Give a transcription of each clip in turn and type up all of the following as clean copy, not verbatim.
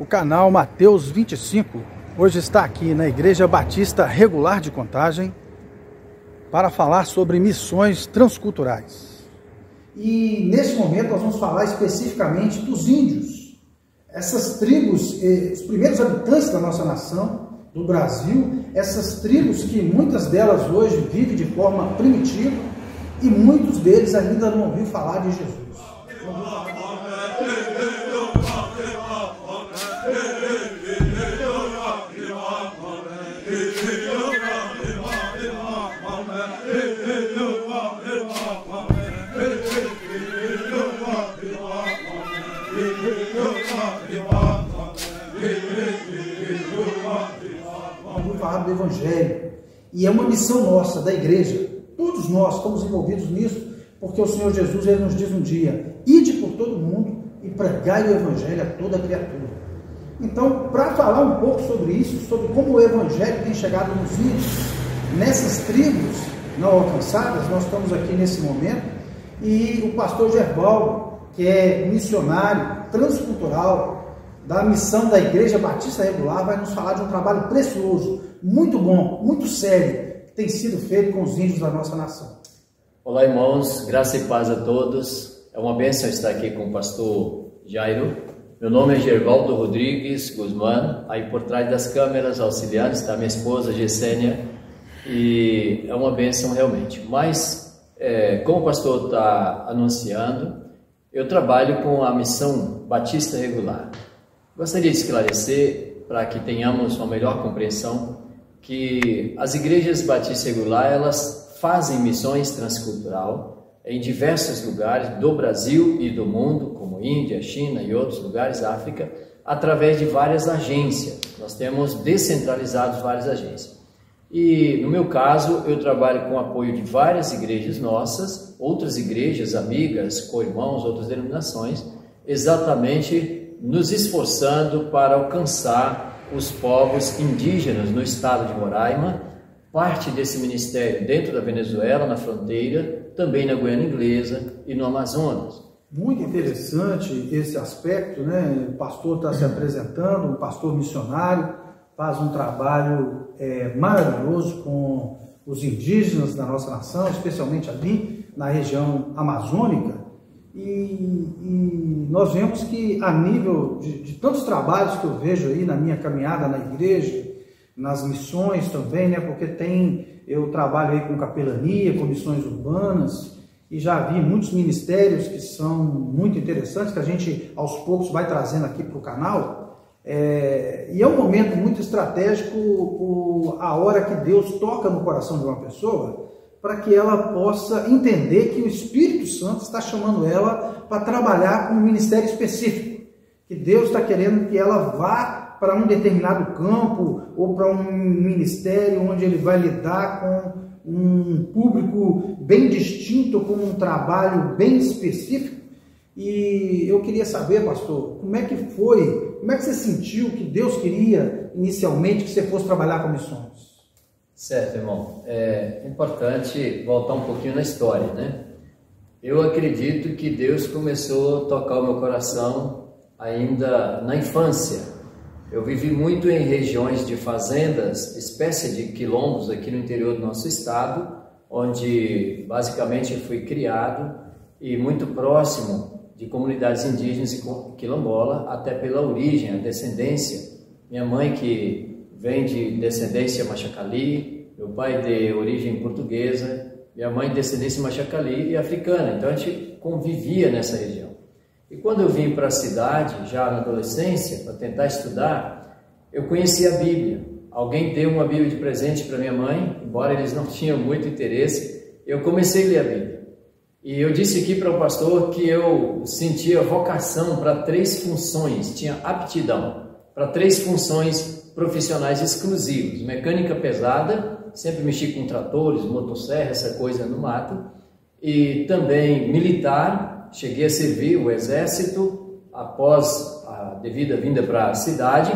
O canal Mateus 25 hoje está aqui na Igreja Batista Regular de Contagem para falar sobre missões transculturais. E nesse momento nós vamos falar especificamente dos índios, essas tribos, os primeiros habitantes da nossa nação, do Brasil, essas tribos que muitas delas hoje vivem de forma primitiva e muitos deles ainda não ouviram falar de Jesus. Vamos falar do Evangelho, e é uma missão nossa, da igreja. Todos nós estamos envolvidos nisso, porque o Senhor Jesus ele nos diz um dia: ide por todo mundo e pregai o Evangelho a toda criatura. Então, para falar um pouco sobre isso, sobre como o Evangelho tem chegado nos índios, nessas tribos não alcançadas, nós estamos aqui nesse momento, e o pastor Gervaldo, que é missionário transcultural da missão da Igreja Batista Regular, vai nos falar de um trabalho precioso, muito bom, muito sério, que tem sido feito com os índios da nossa nação. Olá, irmãos, graça e paz a todos. É uma bênção estar aqui com o pastor Jairo. Meu nome é Gervaldo Rodrigues Guzmán. Aí por trás das câmeras auxiliares está minha esposa Gessênia, e é uma bênção realmente. Mas, como o pastor está anunciando, eu trabalho com a missão Batista Regular. Gostaria de esclarecer, para que tenhamos uma melhor compreensão, que as igrejas Batista Regular, elas fazem missões transcultural em diversos lugares do Brasil e do mundo, como Índia, China e outros lugares, África, através de várias agências. Nós temos descentralizados várias agências. E no meu caso, eu trabalho com o apoio de várias igrejas nossas, outras igrejas amigas, co-irmãos, outras denominações, exatamente nos esforçando para alcançar os povos indígenas no estado de Roraima, parte desse ministério dentro da Venezuela, na fronteira, também na Guiana Inglesa e no Amazonas. Muito interessante esse aspecto, né? O pastor está se apresentando, um pastor missionário, faz um trabalho maravilhoso com os indígenas da nossa nação, especialmente ali na região amazônica. E nós vemos que a nível de tantos trabalhos que eu vejo aí na minha caminhada na igreja, nas missões também, né? Porque eu trabalho aí com capelania, com missões urbanas, e já vi muitos ministérios que são muito interessantes, que a gente aos poucos vai trazendo aqui para o canal. E é um momento muito estratégico a hora que Deus toca no coração de uma pessoa, para que ela possa entender que o Espírito Santo está chamando ela para trabalhar com um ministério específico, que Deus está querendo que ela vá para um determinado campo ou para um ministério onde ele vai lidar com um público bem distinto, com um trabalho bem específico. E eu queria saber, pastor, como é que você sentiu que Deus queria inicialmente que você fosse trabalhar com missões? Certo, irmão. É importante voltar um pouquinho na história, né? Eu acredito que Deus começou a tocar o meu coração ainda na infância. Eu vivi muito em regiões de fazendas, espécie de quilombos aqui no interior do nosso estado, onde basicamente eu fui criado e muito próximo de comunidades indígenas e quilombola, até pela origem, a descendência. Minha mãe, que vem de descendência machacali, meu pai de origem portuguesa, minha mãe de descendência machacali e africana. Então a gente convivia nessa região. E quando eu vim para a cidade, já na adolescência, para tentar estudar, eu conheci a Bíblia. Alguém deu uma Bíblia de presente para minha mãe, embora eles não tinham muito interesse, eu comecei a ler a Bíblia. E eu disse aqui para o pastor que eu sentia vocação para 3 funções, tinha aptidão para 3 funções profissionais exclusivas: mecânica pesada, sempre mexi com tratores, motosserra, essa coisa no mato, e também militar. Cheguei a servir o exército após a devida vinda para a cidade,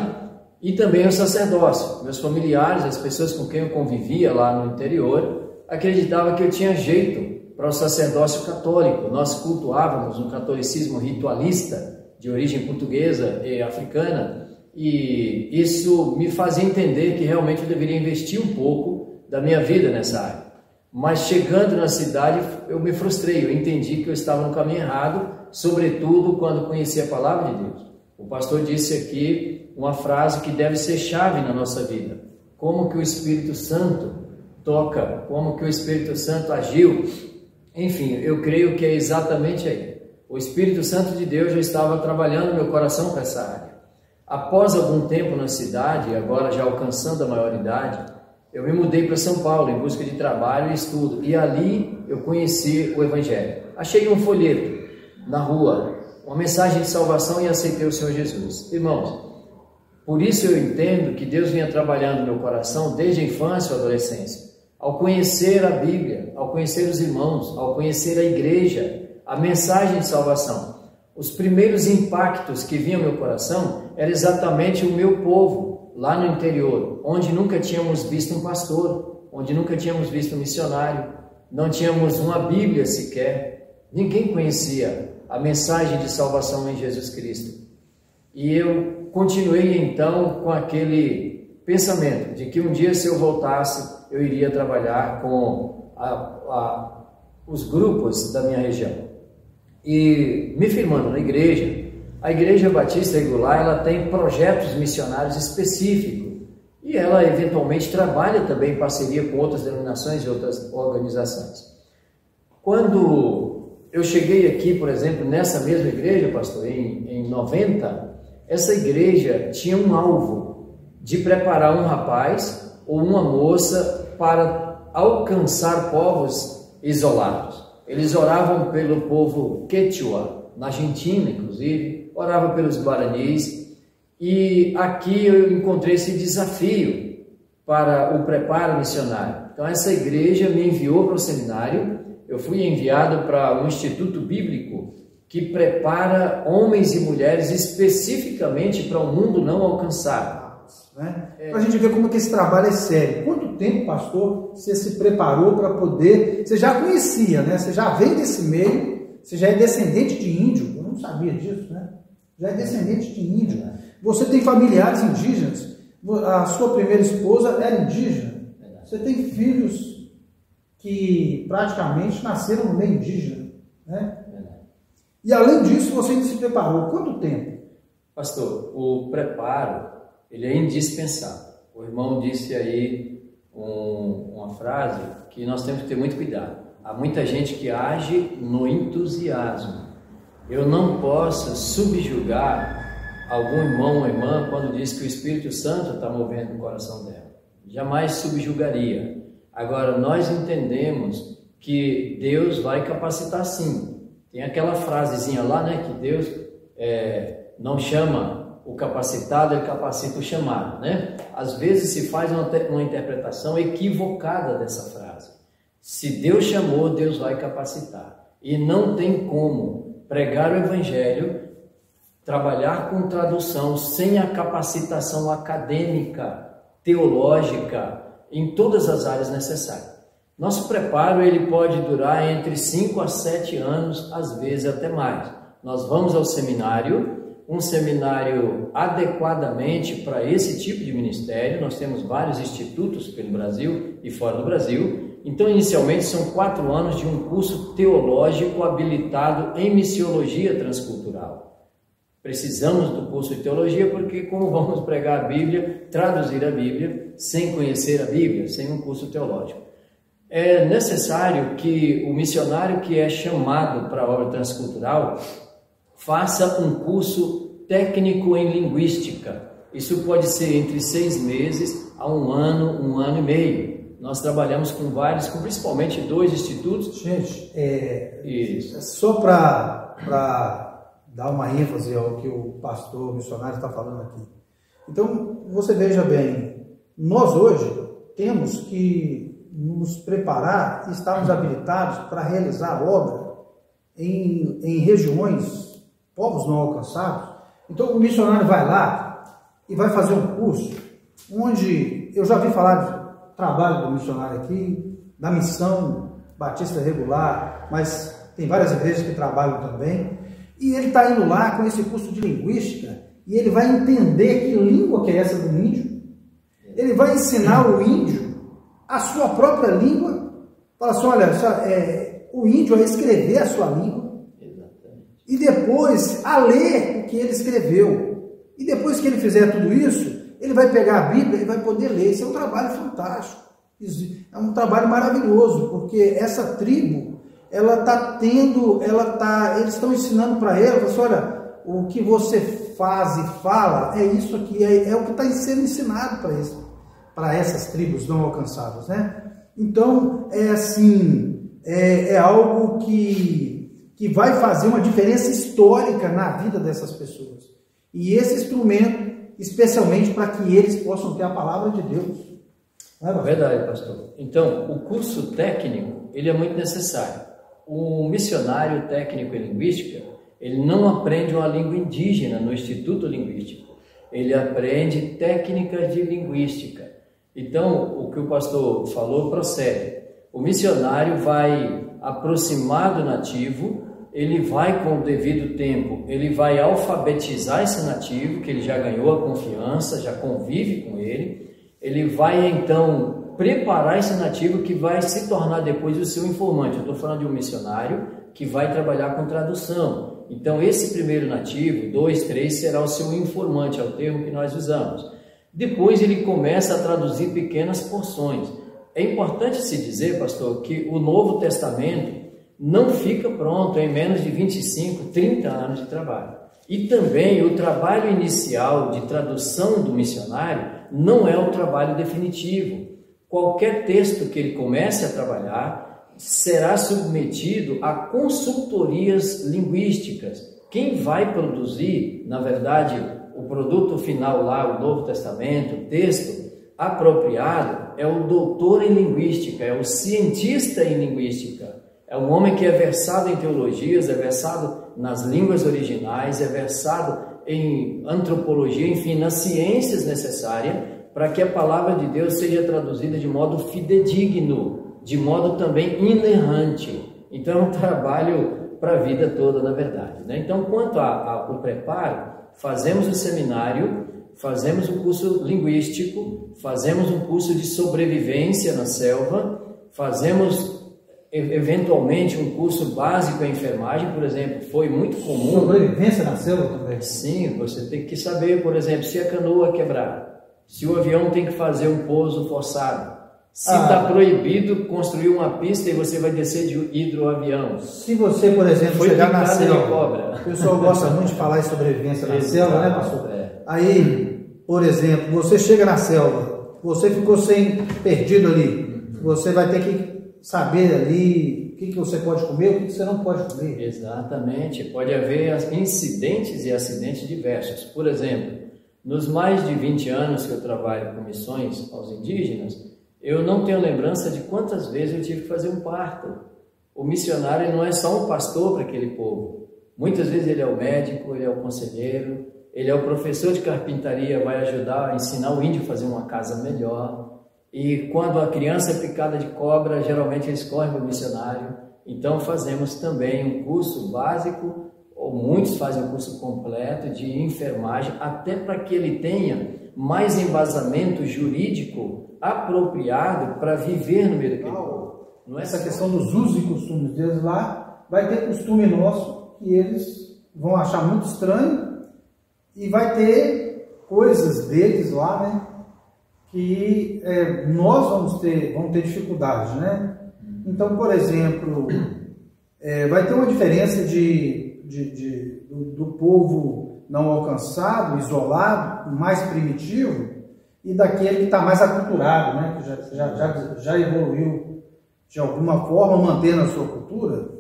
e também o sacerdócio. Meus familiares, as pessoas com quem eu convivia lá no interior, acreditavam que eu tinha jeito para o sacerdócio católico. Nós cultuávamos um catolicismo ritualista de origem portuguesa e africana, e isso me fazia entender que realmente eu deveria investir um pouco da minha vida nessa área. Mas chegando na cidade, eu me frustrei, eu entendi que eu estava no caminho errado, sobretudo quando conheci a palavra de Deus. O pastor disse aqui uma frase que deve ser chave na nossa vida. Como que o Espírito Santo toca, como que o Espírito Santo agiu. Enfim, eu creio que é exatamente aí. O Espírito Santo de Deus já estava trabalhando no meu coração para essa área. Após algum tempo na cidade, agora já alcançando a maioridade, eu me mudei para São Paulo em busca de trabalho e estudo. E ali eu conheci o Evangelho. Achei um folheto na rua, uma mensagem de salvação e aceitei o Senhor Jesus. Irmãos, por isso eu entendo que Deus vinha trabalhando no meu coração desde a infância ou adolescência. Ao conhecer a Bíblia, ao conhecer os irmãos, ao conhecer a igreja, a mensagem de salvação, os primeiros impactos que vinham ao meu coração era exatamente o meu povo, lá no interior, onde nunca tínhamos visto um pastor, onde nunca tínhamos visto um missionário, não tínhamos uma Bíblia sequer, ninguém conhecia a mensagem de salvação em Jesus Cristo. E eu continuei então com aquele pensamento de que um dia, se eu voltasse, eu iria trabalhar com os grupos da minha região. E me firmando na igreja, a Igreja Batista Regular, ela tem projetos missionários específicos e ela eventualmente trabalha também em parceria com outras denominações e outras organizações. Quando eu cheguei aqui, por exemplo, nessa mesma igreja, pastor, em 90, essa igreja tinha um alvo de preparar um rapaz ou uma moça para alcançar povos isolados. Eles oravam pelo povo Quechua, na Argentina, inclusive, orava pelos guaranis, e aqui eu encontrei esse desafio para o preparo missionário. Então essa igreja me enviou para o seminário, eu fui enviado para um instituto bíblico que prepara homens e mulheres especificamente para um mundo não alcançado. Né? Para a gente ver como que esse trabalho é sério. Quanto tempo, pastor, você se preparou para poder... Você já conhecia, né? Você já vem desse meio, você já é descendente de índio, eu não sabia disso, né? Já é descendente de índio. Você tem familiares indígenas, a sua primeira esposa era indígena, você tem filhos que praticamente nasceram no meio indígena, né? E além disso, você se preparou. Quanto tempo? Pastor, o preparo, ele é indispensável. O irmão disse aí uma frase que nós temos que ter muito cuidado. Há muita gente que age no entusiasmo. Eu não posso subjugar algum irmão ou irmã quando diz que o Espírito Santo está movendo o coração dela. Jamais subjugaria. Agora, nós entendemos que Deus vai capacitar sim. Tem aquela frasezinha lá, né, que Deus não chama o capacitado, ele capacita o chamado, né? Às vezes se faz uma interpretação equivocada dessa frase. Se Deus chamou, Deus vai capacitar. E não tem como pregar o Evangelho, trabalhar com tradução sem a capacitação acadêmica, teológica, em todas as áreas necessárias. Nosso preparo ele pode durar entre 5 a 7 anos, às vezes até mais. Nós vamos ao seminário, um seminário adequadamente para esse tipo de ministério. Nós temos vários institutos pelo Brasil e fora do Brasil. Então, inicialmente, são 4 anos de um curso teológico habilitado em missiologia transcultural. Precisamos do curso de teologia porque como vamos pregar a Bíblia, traduzir a Bíblia, sem conhecer a Bíblia, sem um curso teológico? É necessário que o missionário que é chamado para a obra transcultural faça um curso técnico em linguística. Isso pode ser entre 6 meses a 1 ano e meio. Nós trabalhamos com vários, com principalmente 2 institutos. Gente, só para dar uma ênfase ao que o pastor missionário está falando aqui. Então, você veja bem, nós hoje temos que nos preparar e estarmos habilitados para realizar a obra em regiões, povos não alcançados. Então, o missionário vai lá e vai fazer um curso onde eu já vi falar do trabalho do missionário aqui, da missão batista regular, mas tem várias igrejas que trabalham também. E ele está indo lá com esse curso de linguística e ele vai entender que língua que é essa do índio. Ele vai ensinar o índio a sua própria língua. Fala assim, olha, o índio vai escrever a sua língua. Exatamente. E depois a ler o que ele escreveu. E depois que ele fizer tudo isso, ele vai pegar a Bíblia e vai poder ler. Isso é um trabalho fantástico. É um trabalho maravilhoso, porque essa tribo, ela está tendo, eles estão ensinando para ela, assim, olha, o que você faz e fala é isso aqui, é o que está sendo ensinado para essas tribos não alcançadas, né? Então, é assim, é algo que vai fazer uma diferença histórica na vida dessas pessoas. E esse instrumento, especialmente para que eles possam ter a palavra de Deus. É verdade, pastor. Então, o curso técnico, ele é muito necessário. O missionário técnico em linguística, ele não aprende uma língua indígena no Instituto Linguístico. Ele aprende técnicas de linguística. Então, o que o pastor falou procede. O missionário vai aproximar do nativo, ele vai com o devido tempo, ele vai alfabetizar esse nativo, que ele já ganhou a confiança, já convive com ele. Ele vai então preparar esse nativo que vai se tornar depois o seu informante. Eu estou falando de um missionário que vai trabalhar com tradução. Então esse primeiro nativo, 2, 3, será o seu informante, é o termo que nós usamos. Depois ele começa a traduzir pequenas porções. É importante se dizer, pastor, que o Novo Testamento não fica pronto em menos de 25, 30 anos de trabalho. E também o trabalho inicial de tradução do missionário não é o trabalho definitivo. Qualquer texto que ele comece a trabalhar será submetido a consultorias linguísticas. Quem vai produzir, na verdade, o produto final lá, o Novo Testamento, o texto apropriado, é o doutor em linguística, é o cientista em linguística, é um homem que é versado em teologias, é versado nas línguas originais, é versado em antropologia, enfim, nas ciências necessárias para que a palavra de Deus seja traduzida de modo fidedigno, de modo também inerrante. Então é um trabalho para a vida toda, na verdade, né? Então, quanto ao preparo, fazemos o seminário, fazemos um curso linguístico, fazemos um curso de sobrevivência na selva, fazemos eventualmente um curso básico em enfermagem, por exemplo. Foi muito comum. Sobrevivência na selva também? Sim, você tem que saber, por exemplo, se a canoa quebrar, se o avião tem que fazer um pouso forçado, se está proibido construir uma pista e você vai descer de hidroavião. Se você, por exemplo, chegar na selva, o pessoal gosta muito de falar em sobrevivência na selva, né, pastor? Aí, por exemplo, você chega na selva, você ficou perdido ali, você vai ter que saber ali o que você pode comer, o que você não pode comer. Exatamente, pode haver incidentes e acidentes diversos. Por exemplo, nos mais de 20 anos que eu trabalho com missões aos indígenas, eu não tenho lembrança de quantas vezes eu tive que fazer um parto. O missionário não é só um pastor para aquele povo. Muitas vezes ele é o médico, ele é o conselheiro, ele é o professor de carpintaria, vai ajudar a ensinar o índio a fazer uma casa melhor. E quando a criança é picada de cobra, geralmente eles correm para o missionário. Então fazemos também um curso básico, ou muitos fazem um curso completo de enfermagem, até para que ele tenha mais embasamento jurídico apropriado para viver no meio daquele povo. Não é essa questão dos usos e costumes deles lá, vai ter costume nosso que eles vão achar muito estranho, e vai ter coisas deles lá, né, que nós vamos ter dificuldade, né? Então, por exemplo, vai ter uma diferença do povo não alcançado, isolado, mais primitivo, e daquele que está mais aculturado, né? Que já evoluiu de alguma forma, mantendo a sua cultura.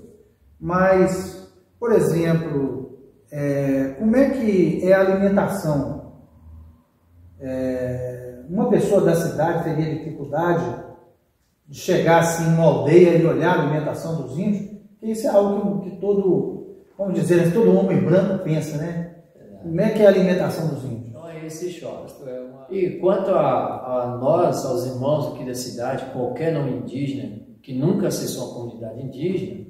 Mas, por exemplo, como é que é a alimentação? Uma pessoa da cidade teria dificuldade de chegar assim em uma aldeia e olhar a alimentação dos índios? Porque isso é algo que todo, vamos dizer, todo homem branco pensa, né? Como é que é a alimentação dos índios? Não é esse choque. E quanto a nós, aos irmãos aqui da cidade, qualquer não indígena, que nunca acessou uma comunidade indígena,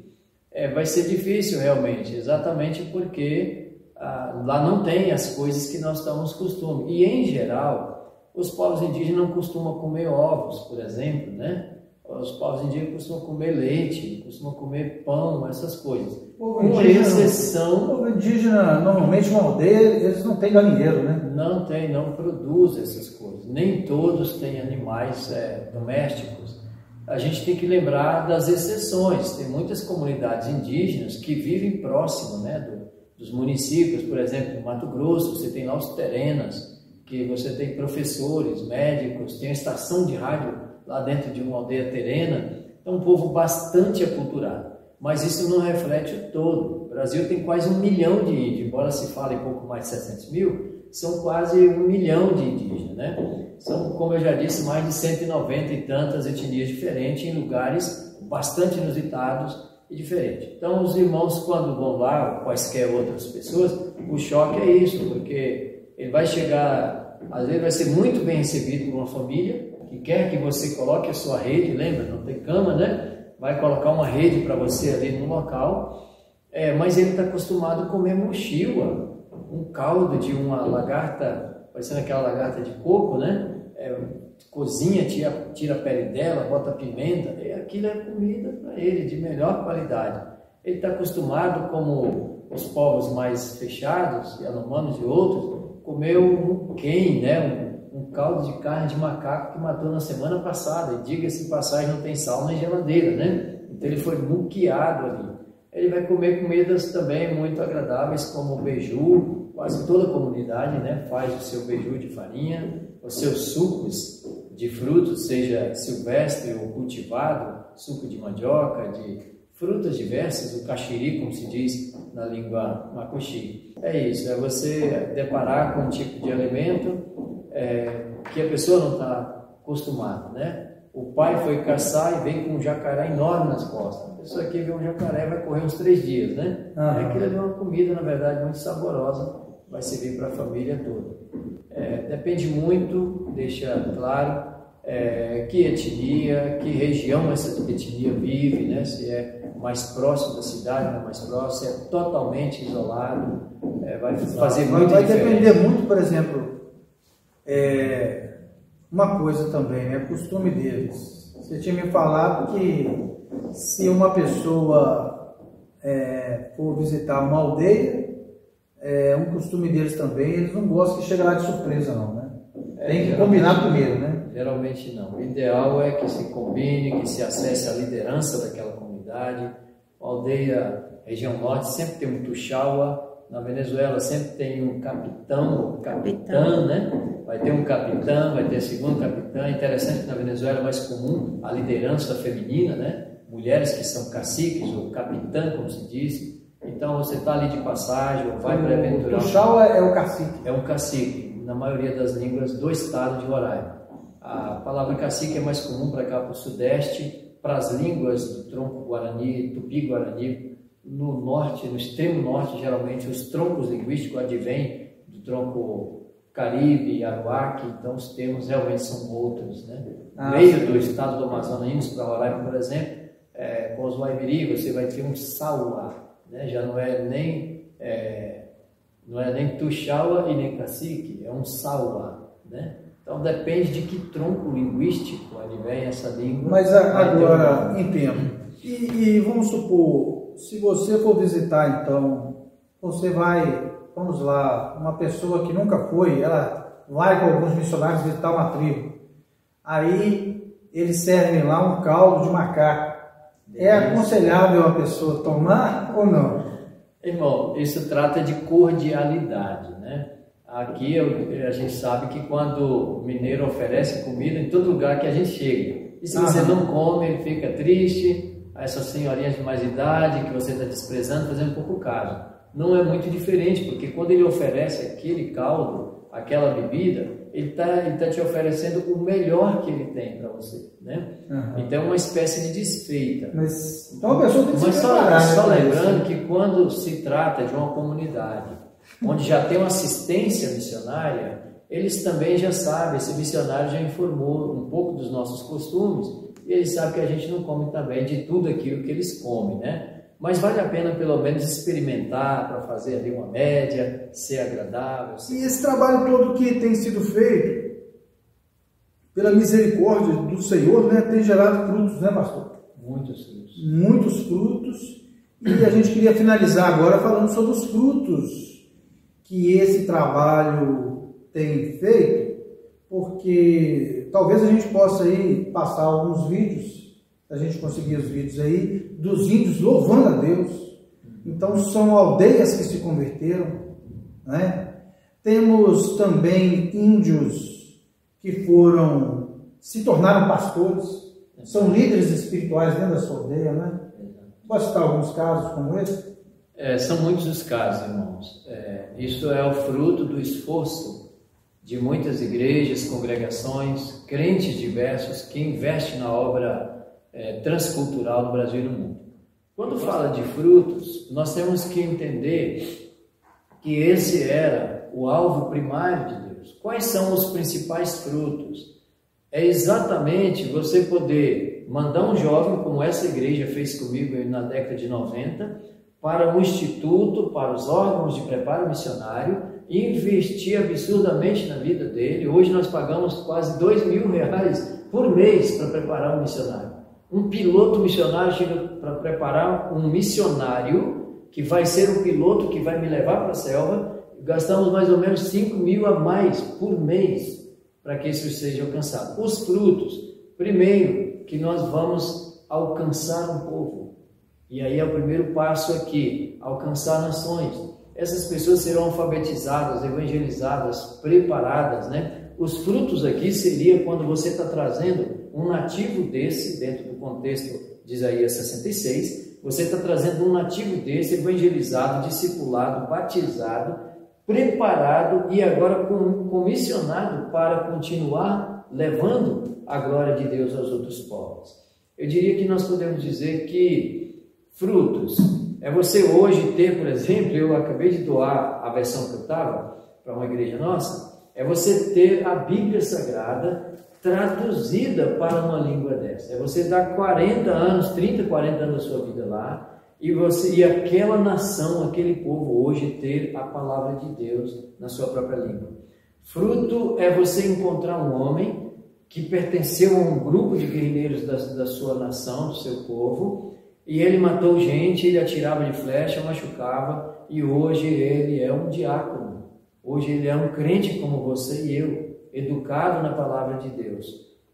vai ser difícil realmente, exatamente porque lá não tem as coisas que nós estamos acostumados. E, em geral, os povos indígenas não costumam comer ovos, por exemplo, né? Os povos indígenas costumam comer leite, costumam comer pão, essas coisas. Com exceção... O povo indígena, normalmente, uma aldeia, eles não têm galinheiro, né? Não tem, não produz essas coisas. Nem todos têm animais domésticos. A gente tem que lembrar das exceções. Tem muitas comunidades indígenas que vivem próximo, né, dos municípios. Por exemplo, no Mato Grosso, você tem lá os terenas, que você tem professores, médicos, tem a estação de rádio lá dentro de uma aldeia terena. É um povo bastante aculturado, mas isso não reflete o todo. O Brasil tem quase 1 milhão de índios, embora se fale pouco mais de 700 mil, são quase 1 milhão de indígenas, né? São, como eu já disse, mais de 190 e tantas etnias diferentes em lugares bastante inusitados e diferentes. Então, os irmãos, quando vão lá, ou quaisquer outras pessoas, o choque é isso, porque ele vai chegar, às vezes vai ser muito bem recebido por uma família, que quer que você coloque a sua rede, lembra, não tem cama, né? Vai colocar uma rede para você ali no local, mas ele está acostumado a comer mochila, um caldo de uma lagarta, parecendo aquela lagarta de coco, né? Cozinha, tira a pele dela, bota pimenta, e aquilo é comida para ele, de melhor qualidade. Ele está acostumado, como os povos mais fechados, Yanomamis e outros, comer um quen, né? Um caldo de carne de macaco que matou na semana passada, e diga-se de passagem, não tem sal nem geladeira, né? Então ele foi muqueado ali. Ele vai comer comidas também muito agradáveis, como o beiju. Quase toda a comunidade, né, faz o seu beiju de farinha, os seus sucos de frutos, seja silvestre ou cultivado, suco de mandioca, de frutas diversas, o caxiri, como se diz na língua macuxi. É isso, é você deparar com um tipo de alimento que a pessoa não está acostumada, né? O pai foi caçar e veio com um jacaré enorme nas costas. A pessoa que vê um jacaré vai correr uns 3 dias, né? Aquilo é uma comida, na verdade, muito saborosa, vai servir para a família toda. Depende muito, deixa claro, que etnia, que região essa etnia vive, né? Se é mais próximo da cidade, não é mais próximo, se é totalmente isolado, vai fazer muita diferença. Vai depender muito, por exemplo, uma coisa também, né? Costume deles. Você tinha me falado que se uma pessoa for visitar uma aldeia, um costume deles também, eles não gostam que chegue lá de surpresa não, né? Tem que combinar primeiro, né? Geralmente não. O ideal é que se combine, que se acesse a liderança daquela comunidade. A aldeia, região norte, sempre tem um tuxaua. Na Venezuela sempre tem um capitão, capitã, né? Vai ter um capitão, vai ter segundo capitão. É interessante que na Venezuela é mais comum a liderança feminina, né? Mulheres que são caciques ou capitã, como se diz. Então você está ali de passagem ou vai para aventurar. O tuxaua é o cacique. É um cacique, na maioria das línguas do estado de Roraima. A palavra cacique é mais comum para cá, para o sudeste, para as línguas do tronco guarani, tupi-guarani. No norte, no extremo norte, geralmente os troncos linguísticos advêm do tronco caribe, aruaque, então os termos realmente são outros, né? No meio do estado do Amazonas, indo para Roraima, por exemplo, com os Waimiri, você vai ter um sauá, né? Já não é nem tuxaua e nem cacique, é um sauá, né? Então depende de que tronco linguístico advém essa língua. Mas agora, entendo. E vamos supor, se você for visitar, então, você vai, vamos lá, uma pessoa que nunca foi, ela vai com alguns missionários visitar uma tribo. Aí eles servem lá um caldo de macaco. É aconselhável a pessoa tomar ou não? Irmão, isso trata de cordialidade, né? Aqui a gente sabe que quando o mineiro oferece comida em todo lugar que a gente chega, e se você não come, ele fica triste, essas senhorinhas de mais idade que você está desprezando, fazendo pouco caso. Não é muito diferente, porque quando ele oferece aquele caldo, aquela bebida, ele tá te oferecendo o melhor que ele tem para você, né? Então é uma espécie de desfeita. Mas então a pessoa tem que Mas se preparar, só né? lembrando que quando se trata de uma comunidade onde já tem uma assistência missionária, eles também já sabem, esse missionário já informou um pouco dos nossos costumes, e eles sabem que a gente não come também de tudo aquilo que eles comem, né? mas vale a pena pelo menos experimentar para fazer ali uma média, ser agradável. E esse trabalho todo que tem sido feito, pela misericórdia do Senhor, né, tem gerado frutos, né, pastor? Muitos frutos. Muitos frutos. E a gente queria finalizar agora falando sobre os frutos que esse trabalho tem feito, porque talvez a gente possa aí passar alguns vídeos, a gente conseguir os vídeos aí, dos índios louvando a Deus. Então são aldeias que se converteram, né? Temos também índios que se tornaram pastores, são líderes espirituais dentro da sua aldeia, né? Pode citar alguns casos como esse? São muitos os casos, irmãos. Isso é o fruto do esforço de muitas igrejas, congregações, crentes diversos que investem na obra transcultural no Brasil e no mundo. Quando fala de frutos, nós temos que entender que esse era o alvo primário de Deus. Quais são os principais frutos? É exatamente você poder mandar um jovem, como essa igreja fez comigo na década de 90, para um instituto, para os órgãos de preparo missionário, e investir absurdamente na vida dele. Hoje nós pagamos quase R$2.000 por mês para preparar um missionário. Um piloto missionário chega para preparar um missionário que vai ser o piloto que vai me levar para a selva. Gastamos mais ou menos 5.000 a mais por mês para que isso seja alcançado. Os frutos, primeiro, que nós vamos alcançar um povo. E aí é o primeiro passo aqui, alcançar nações. Essas pessoas serão alfabetizadas, evangelizadas, preparadas, né? Os frutos aqui seria quando você está trazendo um nativo desse, dentro do contexto de Isaías 66, você está trazendo um nativo desse, evangelizado, discipulado, batizado, preparado e agora comissionado para continuar levando a glória de Deus aos outros povos. Eu diria que nós podemos dizer que frutos é você hoje ter, por exemplo, eu acabei de doar a versão que eu estava para uma igreja nossa, é você ter a Bíblia Sagrada traduzida para uma língua dessa. É você dar 40 anos, 30, 40 anos da sua vida lá, e aquela nação, aquele povo hoje ter a palavra de Deus na sua própria língua. Fruto é você encontrar um homem que pertenceu a um grupo de guerrilheiros da sua nação, do seu povo, e ele matou gente, ele atirava de flecha, machucava, e hoje ele é um diácono. Hoje ele é um crente como você e eu, educado na palavra de Deus.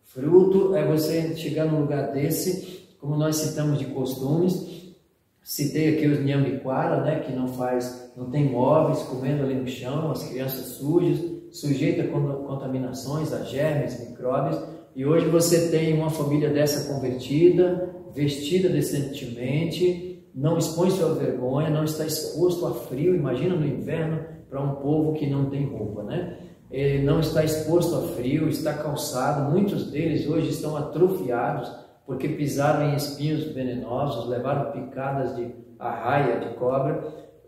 Fruto é você chegar num lugar desse, como nós citamos de costumes. Citei aqui os Nhambiquara, né, que não tem móveis, comendo ali no chão, as crianças sujas, sujeita a contaminações, a germes, micróbios. E hoje você tem uma família dessa convertida, vestida decentemente, não expõe sua vergonha, não está exposto a frio. Imagina no inverno para um povo que não tem roupa, né? Ele não está exposto a frio, está calçado. Muitos deles hoje estão atrofiados porque pisaram em espinhos venenosos, levaram picadas de arraia, de cobra.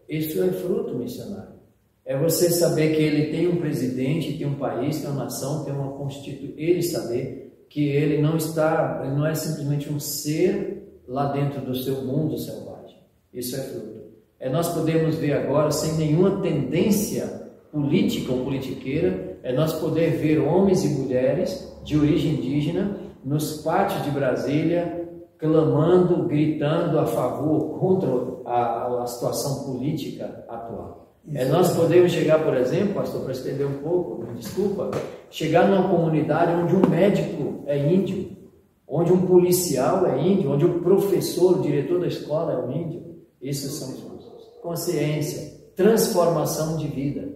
Isso é fruto missionário. É você saber que ele tem um presidente, tem um país, tem uma nação, tem uma constituição. Ele saber que ele não é simplesmente um ser lá dentro do seu mundo selvagem. Isso é fruto. Nós podemos ver agora, sem nenhuma tendência política ou politiqueira, nós poder ver homens e mulheres de origem indígena nos pátios de Brasília, clamando, gritando a favor, contra a situação política atual. Nós podemos chegar, por exemplo, pastor, para estender um pouco, me desculpa, chegar numa comunidade onde um médico é índio, onde um policial é índio, onde o professor, o diretor da escola é um índio. Esses são os frutos. Consciência, transformação de vida.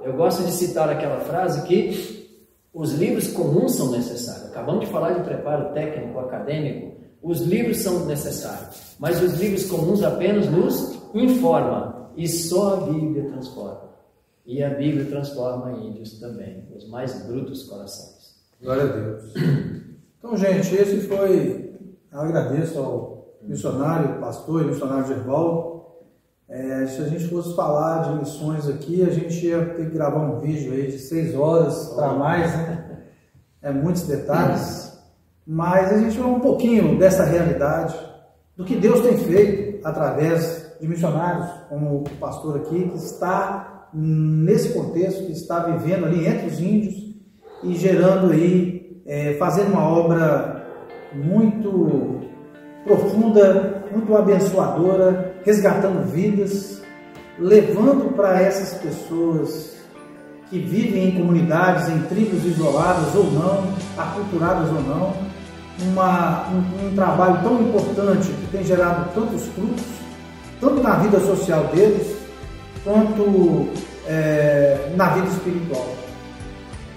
Eu gosto de citar aquela frase que os livros comuns são necessários. Acabamos de falar de preparo técnico, acadêmico. Os livros são necessários, mas os livros comuns apenas nos informam. E só a Bíblia transforma. E a Bíblia transforma índios também, os mais brutos corações. Glória a Deus. Então, gente, esse foi... Eu agradeço ao missionário, pastor e missionário Gervaldo. Se a gente fosse falar de missões aqui, a gente ia ter que gravar um vídeo aí de 6 horas para mais, né? Muitos detalhes, mas a gente vai um pouquinho dessa realidade, do que Deus tem feito através de missionários, como o pastor aqui, que está nesse contexto, que está vivendo ali entre os índios e gerando aí, fazendo uma obra muito profunda, muito abençoadora, resgatando vidas, levando para essas pessoas que vivem em comunidades, em tribos isoladas ou não, aculturadas ou não, um trabalho tão importante que tem gerado tantos frutos, tanto na vida social deles, quanto na vida espiritual.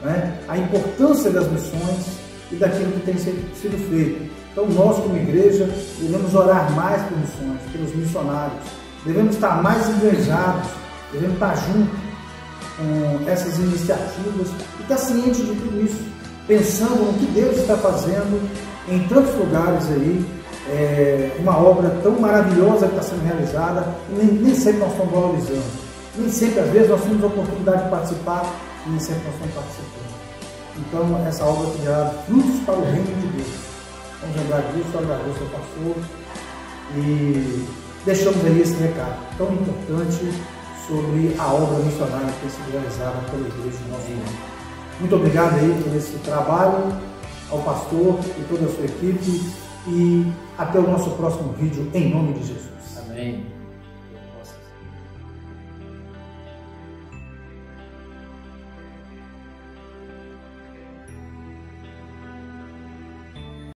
Né? A importância das missões e daquilo que tem sido feito. Então nós, como igreja, devemos orar mais por missões, pelos missionários, devemos estar mais engajados, devemos estar juntos com essas iniciativas e estar ciente de tudo isso, pensando no que Deus está fazendo em tantos lugares aí, uma obra tão maravilhosa que está sendo realizada e nem sempre nós estamos valorizando, nem sempre, às vezes, nós temos a oportunidade de participar e nem sempre nós estamos participando. Então, essa obra tem gerado frutos para o reino de Deus. Vamos lembrar disso, eu agradeço ao pastor e deixamos aí esse recado tão importante sobre a obra missionária que tem sido realizada pela igreja do nosso mundo. Muito obrigado aí por esse trabalho, ao pastor e toda a sua equipe, e até o nosso próximo vídeo, em nome de Jesus. Amém.